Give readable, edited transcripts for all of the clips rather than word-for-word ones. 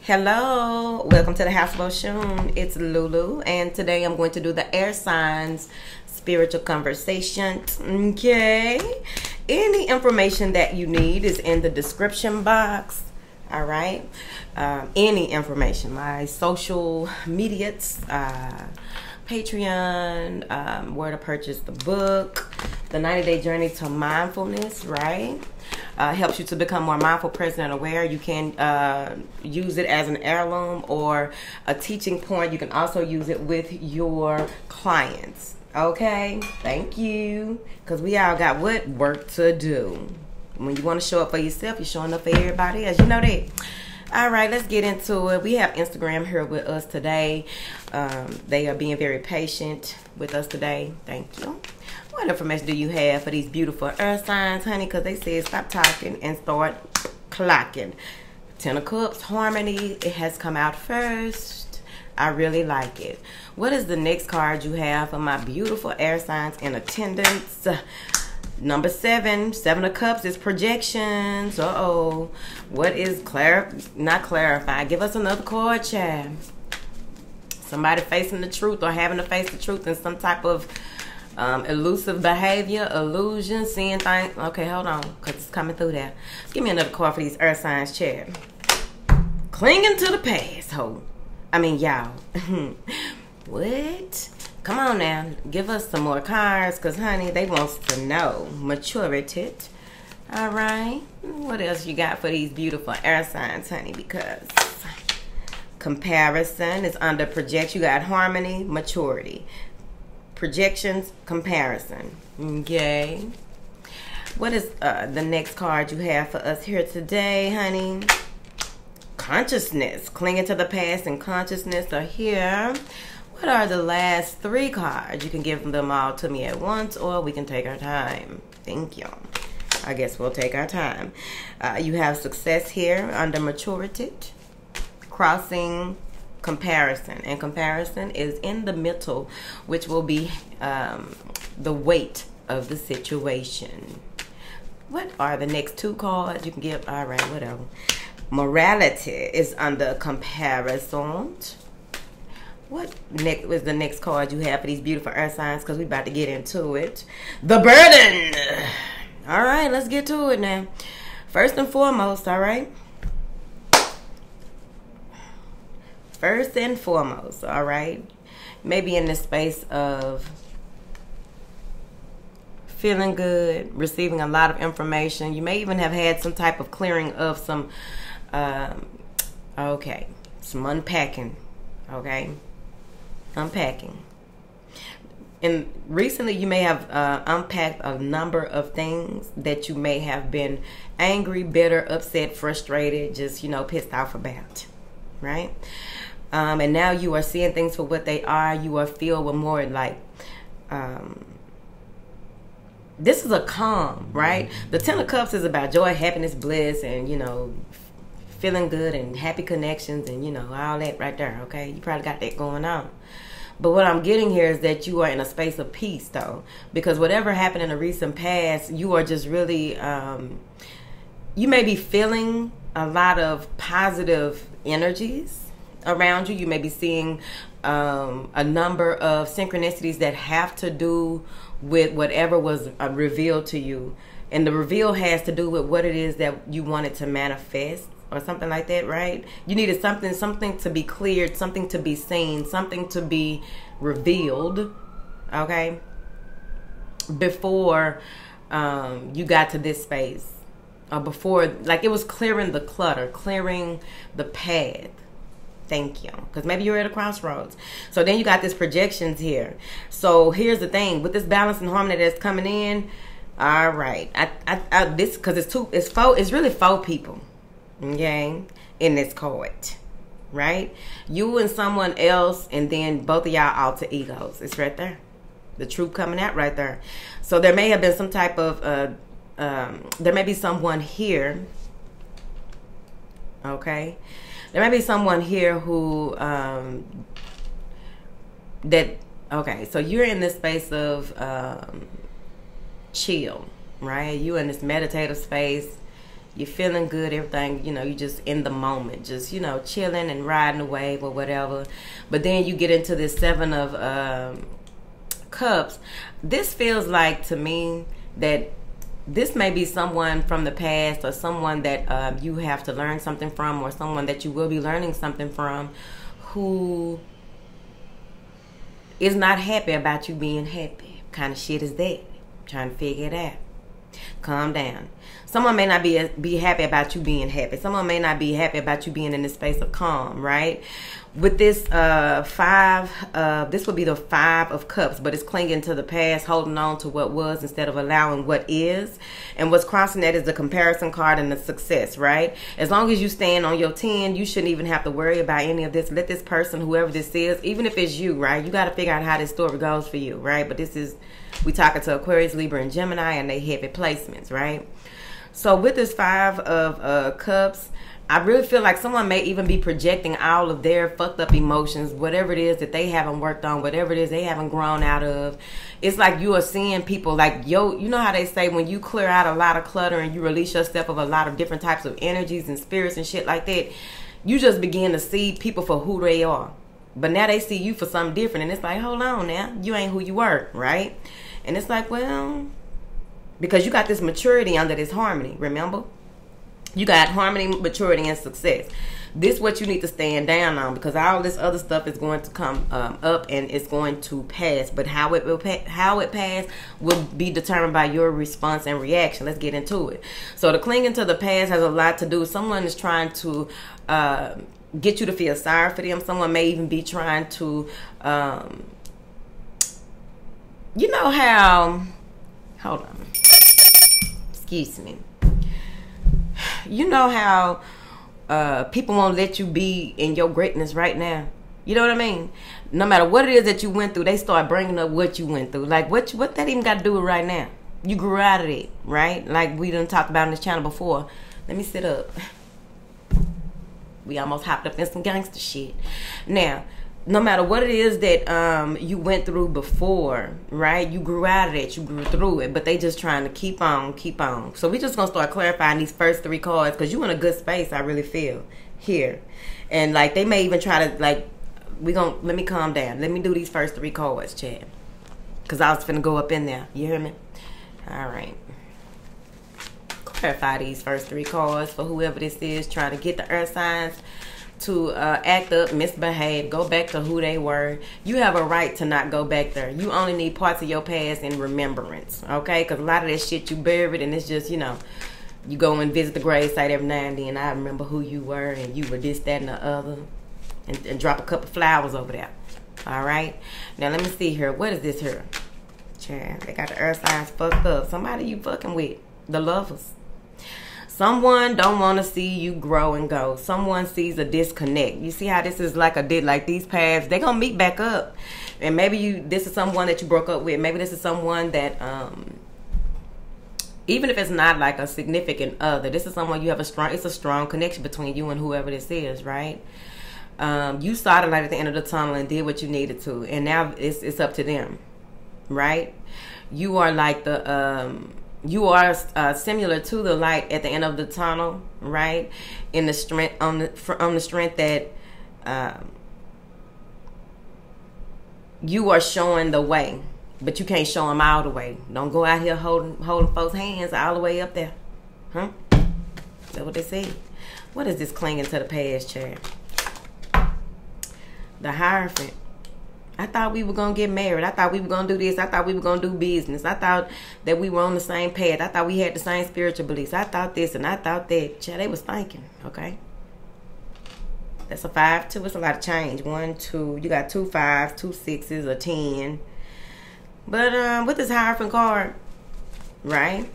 Hello, welcome to the House of Oshun. It's Lulu, and today I'm going to do the air signs spiritual conversation. Okay, any information that you need is in the description box. All right, any information, my social medias, Patreon, where to purchase the book, the 90-day journey to mindfulness, right? Helps you to become more mindful, present, and aware. You can use it as an heirloom or a teaching point. You can also use it with your clients. Okay, thank you. Because we all got what? Work to do. When you want to show up for yourself, you're showing up for everybody else. You know that. All right, let's get into it. We have Instagram here with us today. They are being very patient with us today. Thank you. What information do you have for these beautiful earth signs, honey? Because they said stop talking and start clocking. Ten of Cups, harmony. It has come out first. I really like it. What is the next card you have for my beautiful air signs in attendance? Number 7, 7 of Cups is projections. Uh-oh. What is not clarify? Give us another card, child. Somebody facing the truth or having to face the truth in some type of elusive behavior, illusion, seeing things. Okay, hold on, because it's coming through there. Give me another card for these earth signs, child. Clinging to the past, ho. I mean, y'all. What? Come on now, give us some more cards, because, honey, they wants to know. Maturity. All right. What else you got for these beautiful air signs, honey? Because comparison is under project. You got harmony, maturity. Projections, comparison. Okay. What is the next card you have for us here today, honey? Consciousness. Clinging to the past and consciousness are here. What are the last 3 cards? You can give them all to me at once, or we can take our time. Thank you. I guess we'll take our time. You have success here under maturity, crossing, comparison. And comparison is in the middle, which will be the weight of the situation. What are the next 2 cards you can give? All right, whatever. Morality is under comparison. What next was the next card you have for these beautiful earth signs? Because we're about to get into it. The burden. All right, let's get to it now. First and foremost, all right? First and foremost, all right? Maybe in the space of feeling good, receiving a lot of information. You may even have had some type of clearing of some, some unpacking, okay? Unpacking. And recently you may have unpacked a number of things that you may have been angry, bitter, upset, frustrated, just, you know, pissed off about, right? And now you are seeing things for what they are. You are filled with more like, this is a calm, right? The 10 of Cups is about joy, happiness, bliss, and, you know, feeling good and happy connections and, you know, all that right there, okay? You probably got that going on. But what I'm getting here is that you are in a space of peace, though. Because whatever happened in the recent past, you are just really, you may be feeling a lot of positive energies around you. You may be seeing a number of synchronicities that have to do with whatever was revealed to you. And the reveal has to do with what it is that you wanted to manifest or something like that, right? You needed something to be cleared, something to be seen, something to be revealed, okay? Before you got to this space. Or before, like it was clearing the clutter, clearing the path. Thank you. Because maybe you're at a crossroads. So then you got this projections here. So here's the thing. With this balance and harmony that's coming in, all right. This, because it's really 4 people, okay, in this card, right? You and someone else, and then both of y'all alter egos. It's right there. The truth coming out right there. So there may have been some type of, there may be someone here, okay? There may be someone here who, okay, so you're in this space of chill, right? You in this meditative space. You're feeling good, everything, you know, you just in the moment, just, you know, chilling and riding the wave or whatever. But then you get into this Seven of Cups. This feels like to me that this may be someone from the past, or someone that you have to learn something from, or someone that you will be learning something from, who is not happy about you being happy. What kind of shit is that? Trying to figure it out. Calm down. Someone may not be happy about you being happy. Someone may not be happy about you being in this space of calm, right? With this this would be the Five of Cups, but it's clinging to the past, holding on to what was instead of allowing what is. And what's crossing that is the comparison card and the success, right? As long as you stand on your 10, you shouldn't even have to worry about any of this. Let this person, whoever this is, even if it's you, right? You got to figure out how this story goes for you, right? But this is, we talking to Aquarius, Libra, and Gemini, and they heavy placements, right? So with this Five of Cups, I really feel like someone may even be projecting all of their fucked up emotions, whatever it is that they haven't worked on, whatever it is they haven't grown out of. It's like you are seeing people like, yo, you know how they say when you clear out a lot of clutter and you release yourself of a lot of different types of energies and spirits and shit like that, you just begin to see people for who they are. But now they see you for something different, and it's like, hold on now, you ain't who you were, right? And it's like, well, because you got this maturity under this harmony, remember? You got harmony, maturity, and success. This is what you need to stand down on, because all this other stuff is going to come up and it's going to pass. But how it pass will be determined by your response and reaction. Let's get into it. So the clinging to the past has a lot to do. Someone is trying to get you to feel sorry for them. Someone may even be trying to, you know how, hold on, excuse me. You know how people won't let you be in your greatness right now. You know what I mean? No matter what it is that you went through, they start bringing up what you went through. Like, what that even got to do with right now? You grew out of it, right? Like we done talked about on this channel before. Let me sit up. We almost hopped up in some gangster shit. Now, no matter what it is that you went through before, right? You grew out of it. You grew through it. But they just trying to keep on, keep on. So we just going to start clarifying these first three cards, because you in a good space, I really feel, here. And, like, they may even try to, like, let me calm down. Let me do these first three cards, Chad. Because I was finna go up in there. You hear me? All right. Clarify these first three cards for whoever this is trying to get the earth signs to act up, misbehave, go back to who they were. You have a right to not go back there. You only need parts of your past in remembrance, okay? Because a lot of that shit you buried, and it's just, you know, you go and visit the gravesite every now and then. I remember who you were, and you were this, that, and the other, and drop a couple flowers over there. All right? Now, let me see here. What is this here? Child, they got the earth signs fucked up. Somebody you fucking with. The lovers. Someone don't want to see you grow and go. Someone sees a disconnect. You see how this is like these paths, they're going to meet back up. And maybe this is someone that you broke up with. Maybe this is someone that, even if it's not like a significant other, this is someone you have it's a strong connection between you and whoever this is, right? You saw the light at the end of the tunnel and did what you needed to. And now it's up to them, right? You are like you are similar to the light at the end of the tunnel, right? In the strength on the strength that you are showing the way, but you can't show them all the way. Don't go out here holding folks' hands all the way up there, huh? That's what they say. What is this clinging to the past, Chad? The Hierophant. I thought we were going to get married. I thought we were going to do this. I thought we were going to do business. I thought that we were on the same path. I thought we had the same spiritual beliefs. I thought this and I thought that. Child, they was thinking, okay? That's a 5, 2. It's a lot of change. 1, 2. You got 2 5s, 2 6s, a 10. But with this Hierophant card, right?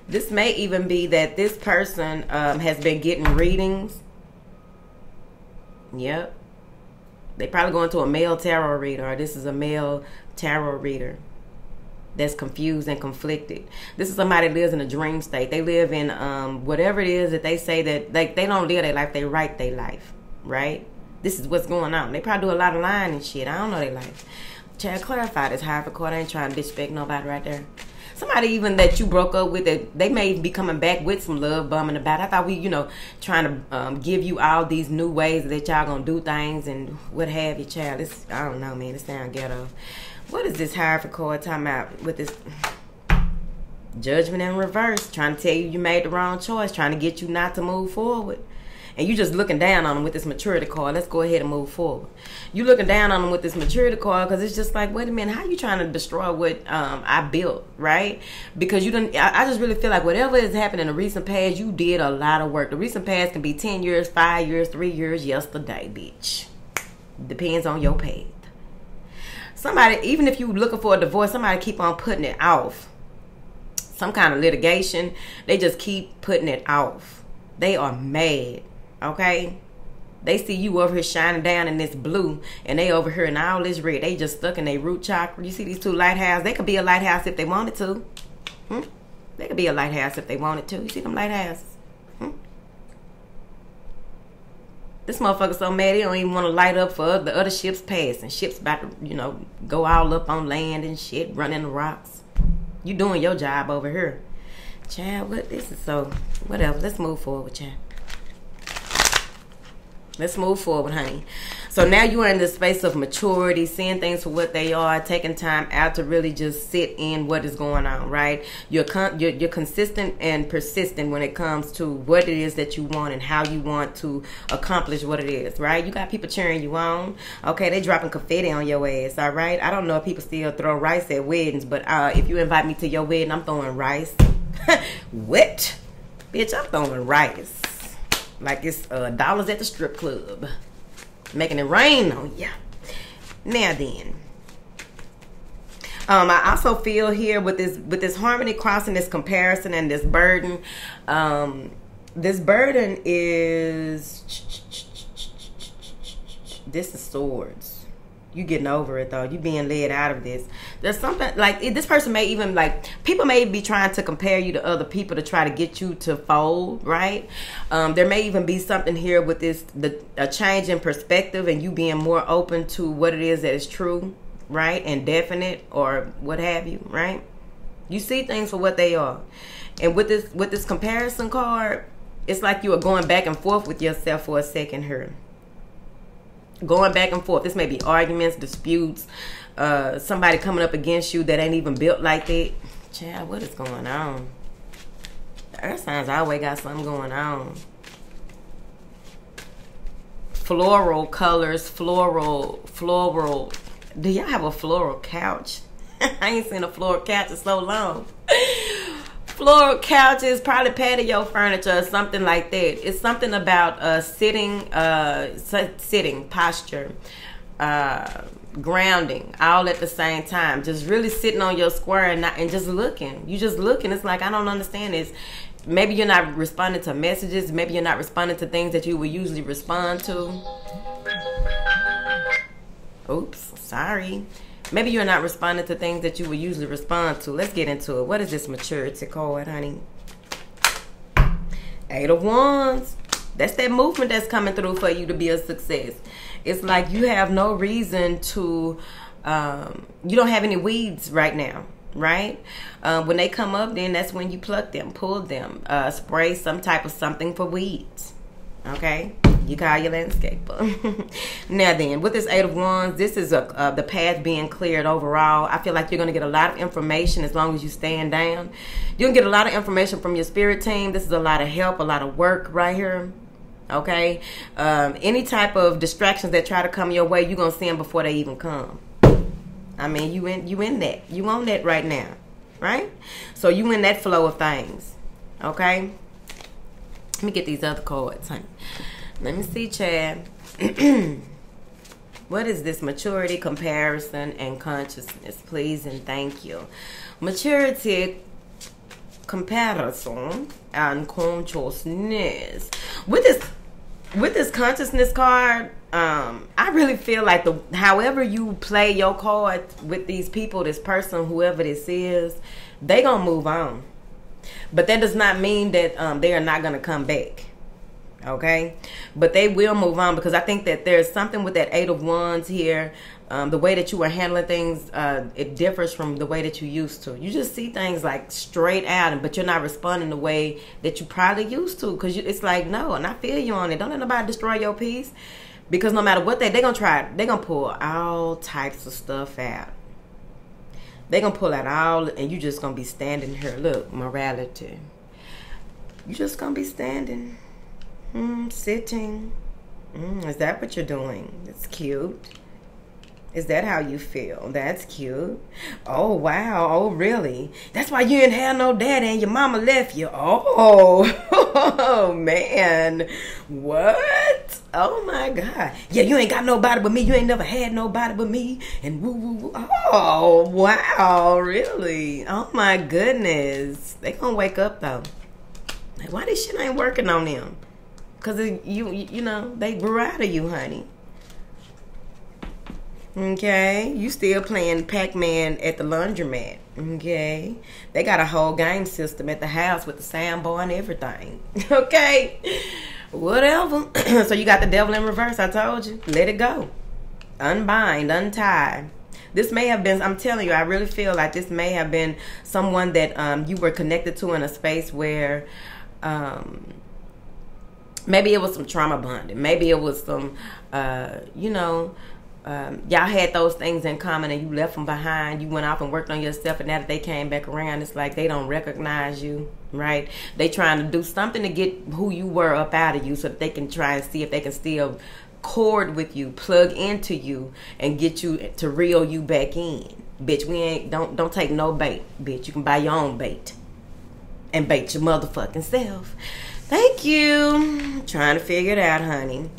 This may even be that this person has been getting readings. Yep. They probably going to a male tarot reader, or this is a male tarot reader that's confused and conflicted. This is somebody that lives in a dream state. They live in whatever it is that they say that they don't live their life, they write their life, right? This is what's going on. They probably do a lot of lying and shit. I don't know their life. Chad, clarify this Hierophant card. I ain't trying to disrespect nobody right there. somebody even that you broke up with, that they may be coming back with some love bombing about. I thought we, you know, trying to give you all these new ways that y'all gonna do things and what have you, child. It's, I don't know, man. It sound ghetto. What is this Hierophant card talking about with this Judgment in reverse? Trying to tell you made the wrong choice, trying to get you not to move forward. And you just looking down on them with this maturity card. Let's go ahead and move forward. You looking down on them with this maturity card because it's just like, wait a minute, how you trying to destroy what I built, right? Because you didn't. I just really feel like whatever has happened in the recent past, you did a lot of work. The recent past can be 10 years, 5 years, 3 years, yesterday, bitch. Depends on your path. Somebody, even if you looking for a divorce, somebody keep on putting it off. Some kind of litigation, they just keep putting it off. They are mad. Okay, they see you over here shining down in this blue, and they over here in all this red. They just stuck in their root chakra. You see these two lighthouses? They could be a lighthouse if they wanted to. They could be a lighthouse if they wanted to. You see them lighthouses? This motherfucker so mad he don't even want to light up for the other ships passing. Ships about to, you know, go all up on land and shit, running the rocks. You doing your job over here, child. What this is so whatever. Let's move forward, child. Let's move forward, honey. So now you are in the space of maturity, seeing things for what they are, taking time out to really just sit in what is going on, right? You're consistent and persistent when it comes to what it is that you want and how you want to accomplish what it is, right? You got people cheering you on. Okay, they dropping confetti on your ass, all right? I don't know if people still throw rice at weddings, but if you invite me to your wedding, I'm throwing rice. What? Bitch, I'm throwing rice. Like it's dollars at the strip club. Making it rain on ya. Now then. I also feel here with this harmony crossing, this comparison and this burden. This burden is this is swords. You getting over it though. You being led out of this. There's something like this person may even like people may be trying to compare you to other people to try to get you to fold, right? There may even be something here with this a change in perspective and you being more open to what it is that is true, right? And definite or what have you, right? You see things for what they are. And with this comparison card, it's like you are going back and forth with yourself for a second here. Going back and forth. This may be arguments, disputes, somebody coming up against you that ain't even built like that. Child, what is going on? The earth signs always got something going on. Floral colors, floral. Do y'all have a floral couch? I ain't seen a floral couch in so long. Floral couches, probably patio furniture or something like that. It's something about sitting posture, grounding, all at the same time. Just really sitting on your square and just looking. You just looking. It's like, I don't understand this. Maybe you're not responding to messages. Maybe you're not responding to things that you would usually respond to. Oops, sorry. Maybe you're not responding to things that you would usually respond to. Let's get into it. What is this maturity card, honey? 8 of Wands. That's that movement that's coming through for you to be a success. It's like you have no reason to, you don't have any weeds right now, right? When they come up, then that's when you pluck them, pull them, spray some type of something for weeds, okay? You call your landscaper. Now then, with this 8 of Wands, this is the path being cleared overall. I feel like you're going to get a lot of information as long as you stand down. You're going to get a lot of information from your spirit team. This is a lot of help, a lot of work right here. Okay? Any type of distractions that try to come your way, you're going to see them before they even come. I mean, you in that. You on that right now. Right? So you in that flow of things. Okay? Let me get these other cards, honey. Let me see, Chad. What is this? Maturity, comparison, and consciousness. Please and thank you. Maturity, comparison, and consciousness. With this consciousness card, I really feel like however you play your card with these people, this person, whoever this is, they gonna move on. But that does not mean that they are not gonna come back. Okay, but they will move on, because I think that there's something with that 8 of Wands here. The way that you are handling things, it differs from the way that you used to. You just see things like straight out, but you're not responding the way that you probably used to, because it's like, no, and I feel you on it. Don't let nobody destroy your peace, because no matter what they're going to try, they're going to pull all types of stuff out. They're going to pull out all, and you just going to be standing here. Look, morality. You just going to be standing. Sitting. Is that what you're doing? It's cute. Is that how you feel? That's cute. Oh, wow. Oh, really? That's why you didn't have no daddy and your mama left you. Oh, oh man. What? Oh, my God. Yeah, you ain't got nobody but me. You ain't never had nobody but me. And woo, woo, woo. Oh, wow. Really? Oh, my goodness. They gonna wake up, though. Like, why this shit ain't working on them? Because you know, they grew out of you, honey. Okay? You still playing Pac-Man at the laundromat. Okay? They got a whole game system at the house with the soundbar and everything. Okay? Whatever. So you got the devil in reverse, I told you. Let it go. Unbind, untie. This may have been, I'm telling you, I really feel like this may have been someone that you were connected to in a space where... maybe it was some trauma bonding. Maybe it was some, you know, y'all had those things in common and you left them behind. You went off and worked on yourself, and now that they came back around, it's like they don't recognize you, right? They trying to do something to get who you were up out of you so that they can try and see if they can still cord with you, plug into you, and get you to reel you back in. Bitch, we ain't, don't take no bait, bitch. You can buy your own bait and bait your motherfucking self. Thank you. Trying to figure it out, honey.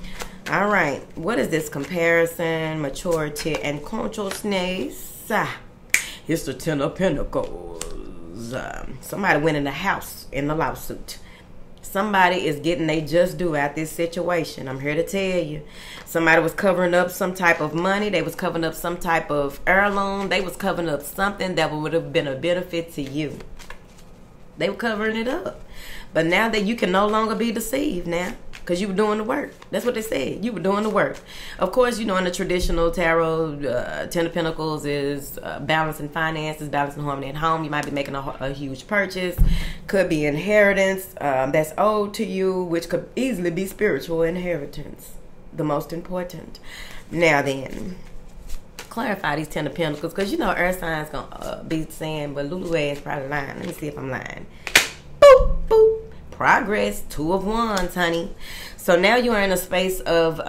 All right. What is this? Comparison, maturity, and consciousness. It's the 10 of Pentacles. Somebody went in the house in the lawsuit. Somebody is getting they just due out this situation. I'm here to tell you. Somebody was covering up some type of money. They was covering up some type of heirloom. They was covering up something that would have been a benefit to you. They were covering it up. But now that you can no longer be deceived now, because you were doing the work. That's what they said. You were doing the work. Of course, you know, in the traditional tarot, 10 of Pentacles is balancing finances, balancing harmony at home. You might be making a huge purchase. Could be inheritance that's owed to you, which could easily be spiritual inheritance. The most important. Now then, clarify these 10 of Pentacles, because you know Earth signs going to be saying, but Lulu is probably lying. Let me see if I'm lying. Boop, boop. Progress, 2 of Wands, honey. So now you are in a space of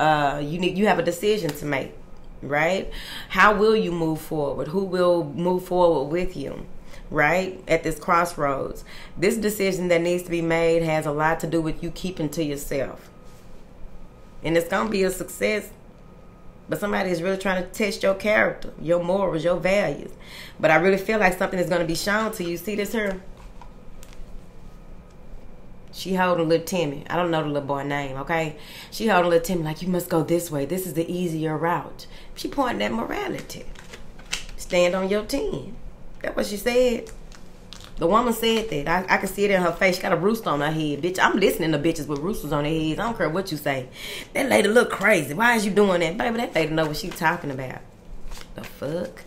you have a decision to make, right? How will you move forward? Who will move forward with you, right? At this crossroads. This decision that needs to be made has a lot to do with you keeping to yourself. And it's going to be a success. But somebody is really trying to test your character, your morals, your values. But I really feel like something is going to be shown to you. See this here? She holding little Timmy. I don't know the little boy's name, okay? She holding little Timmy like, you must go this way. This is the easier route. She pointing at morality. Stand on your 10. That's what she said. The woman said that. I can see it in her face. She got a rooster on her head. Bitch, I'm listening to bitches with roosters on their heads. I don't care what you say. That lady look crazy. Why is you doing that? Baby, that lady know what she talking about. The fuck?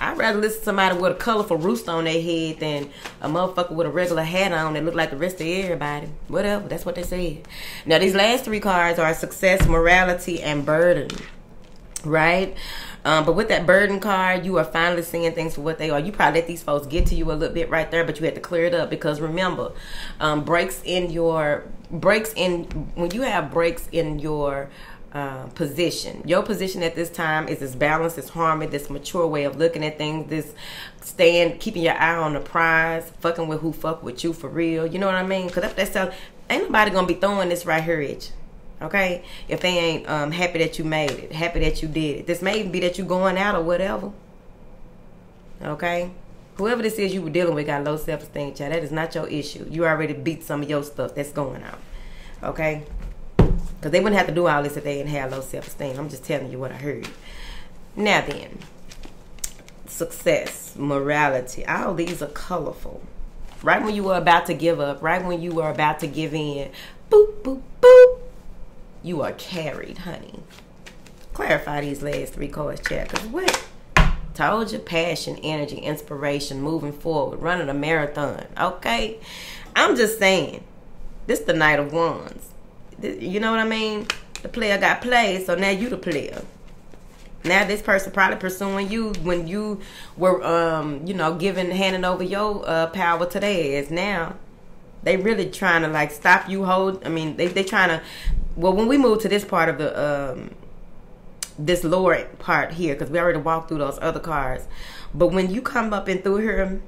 I'd rather listen to somebody with a colorful rooster on their head than a motherfucker with a regular hat on that look like the rest of everybody. Whatever. That's what they said. Now, these last 3 cards are success, morality, and burden. Right? But with that burden card, you are finally seeing things for what they are. You probably let these folks get to you a little bit right there, but you had to clear it up because remember, when you have breaks in your position. Your position at this time is this balance, this harmony, this mature way of looking at things, this keeping your eye on the prize, fucking with who fuck with you for real. You know what I mean? Because that's ain't nobody gonna be throwing this right here at you. Okay? If they ain't happy that you made it, happy that you did it. This may even be that you going out or whatever. Okay? Whoever this is you were dealing with got low self-esteem, child. That is not your issue. You already beat some of your stuff that's going on. Okay? Because they wouldn't have to do all this if they didn't have low self-esteem. I'm just telling you what I heard. Now then, success, morality, all these are colorful. Right when you were about to give up, right when you were about to give in, boop, boop, boop. You are carried, honey. Clarify these last 3 cards, chat. Because what? Told you, passion, energy, inspiration, moving forward, running a marathon. Okay? I'm just saying, this the Knight of Wands. You know what I mean? The player got played, so now you the player. Now this person probably pursuing you when you were, you know, handing over your power to theirs. Now they really trying to like stop you. They trying to. Well, when we move to this part of the this lower part here, because we already walked through those other cards, but when you come up and through here,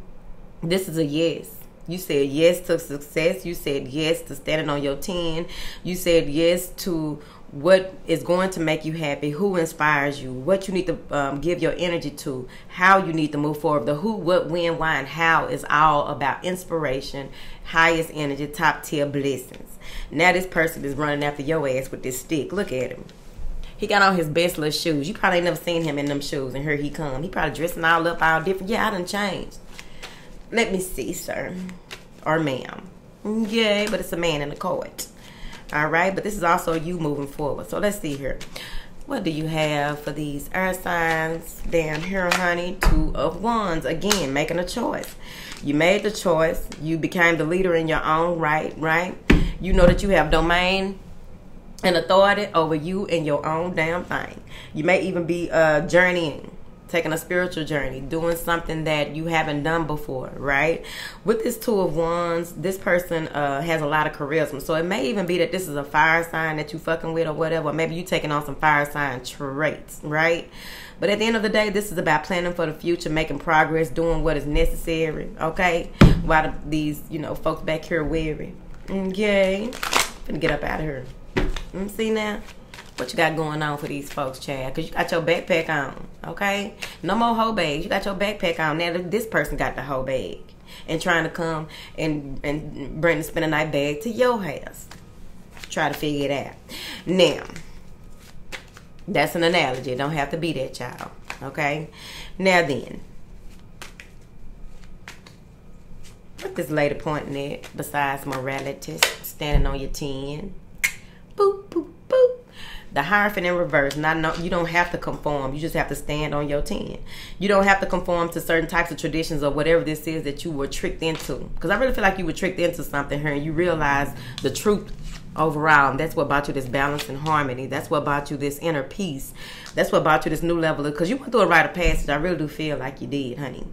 this is a yes. You said yes to success. You said yes to standing on your 10. You said yes to what is going to make you happy, who inspires you, what you need to give your energy to, how you need to move forward. The who, what, when, why, and how is all about inspiration, highest energy, top tier blessings. Now this person is running after your ass with this stick. Look at him. He got on his best little shoes. You probably ain't never seen him in them shoes, and here he come. He probably dressing all up, all different. Yeah, I done changed. Let me see, sir. Or ma'am. Yeah, but it's a man in the court. All right, but this is also you moving forward. So let's see here. What do you have for these air signs down here, honey? 2 of Wands. Again, making a choice. You made the choice. You became the leader in your own right? You know that you have domain and authority over you and your own damn thing. You may even be journeying, taking a spiritual journey, doing something that you haven't done before, right? With this 2 of Wands, this person has a lot of charisma. So it may even be that this is a fire sign that you fucking with or whatever. Maybe you taking on some fire sign traits, right? But at the end of the day, this is about planning for the future, making progress, doing what is necessary, okay? While these, you know, folks back here weary. Okay? Finna get up out of here. See now? What you got going on for these folks, Chad? Because you got your backpack on, okay? No more whole bags. You got your backpack on. Now this person got the whole bag and trying to come and bring the spend a night bag to your house. Try to figure it out. Now, that's an analogy. It don't have to be that, child, okay? Now then, what this lady pointing at besides morality, standing on your 10? Boop, boop, boop. The Hierophant in reverse. You don't have to conform. You just have to stand on your 10. You don't have to conform to certain types of traditions or whatever this is that you were tricked into. Because I really feel like you were tricked into something here and you realize the truth overall. And that's what brought you this balance and harmony. That's what brought you this inner peace. That's what brought you this new level. Because you went through a rite of passage. I really do feel like you did, honey.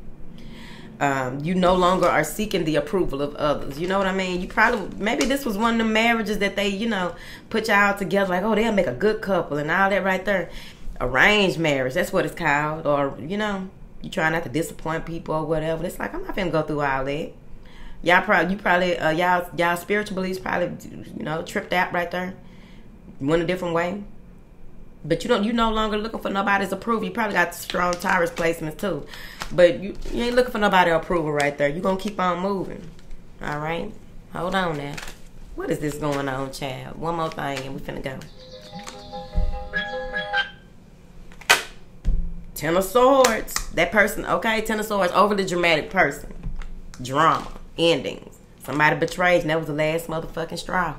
You no longer are seeking the approval of others. You know what I mean? You probably, maybe this was one of the marriages that they, you know, put y'all together like, oh, they'll make a good couple and all that right there. Arranged marriage, that's what it's called. Or, you know, you try not to disappoint people or whatever. It's like, I'm not finna go through all that. Y'all spiritual beliefs probably, you know, tripped out right there. Went a different way. But you no longer looking for nobody's approval. You probably got strong Taurus placements too. But you ain't looking for nobody's approval right there. You're going to keep on moving. All right? Hold on now. What is this going on, child? One more thing and we finna go. 10 of Swords. That person, okay, 10 of Swords, overly dramatic person. Drama, endings. Somebody betrayed, and that was the last motherfucking straw.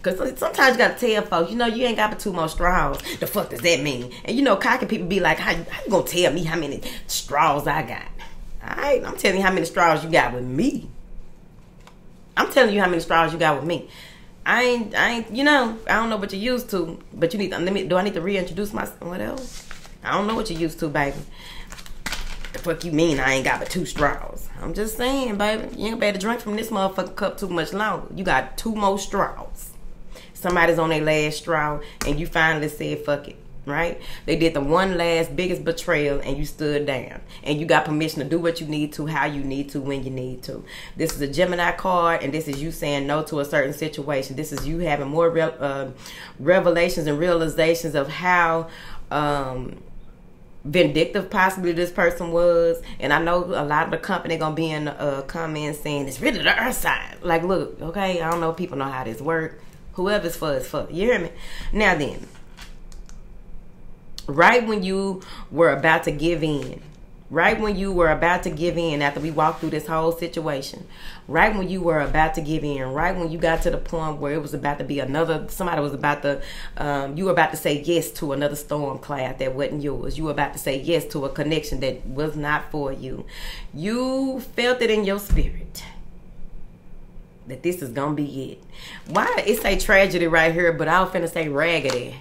Because sometimes you got to tell folks, you know, you ain't got but 2 more straws. The fuck does that mean? And you know, cocky people be like, how you going to tell me how many straws I got? Alright, I'm telling you how many straws you got with me. I'm telling you how many straws you got with me. I ain't, you know, I don't know what you're used to, but you need to, do I need to reintroduce myself? What else? I don't know what you're used to, baby. The fuck you mean I ain't got but 2 straws? I'm just saying, baby. You ain't better drink from this motherfucking cup too much longer. You got 2 more straws. Somebody's on their last straw, and you finally said, fuck it, right? They did the one last biggest betrayal, and you stood down. And you got permission to do what you need to, how you need to, when you need to. This is a Gemini card, and this is you saying no to a certain situation. This is you having more revelations and realizations of how vindictive possibly this person was. And I know a lot of the company gonna be in the comments saying it's really the earth side. Like, look, okay, I don't know if people know how this works. Whoever's for is for. You hear me? Now then, right when you were about to give in, Right when you were about to give in, after we walked through this whole situation, right when you were about to give in, right when you got to the point where it was about to be somebody was about to, you were about to say yes to another storm cloud that wasn't yours. You were about to say yes to a connection that was not for you. You felt it in your spirit that this is gonna be it. Why it say tragedy right here, but I was finna say raggedy.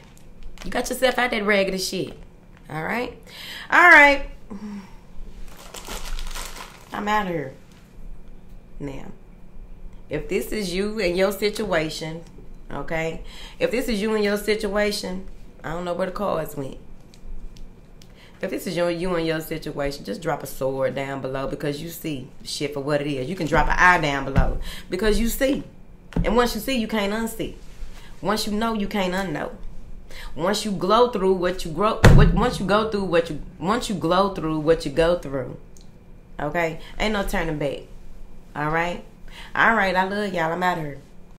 You got yourself out that raggedy shit. All right, all right. I'm out of here. Now, if this is you and your situation, okay? If this is you and your situation, I don't know where the cards went. If this is you and your situation, just drop a sword down below because you see shit for what it is. You can drop an eye down below because you see. And once you see, you can't unsee. Once you know, you can't unknow. Once you glow through what you grow, once you go through what you, once you glow through what you go through, okay? Ain't no turning back. All right? All right, I love y'all. I'm out of here.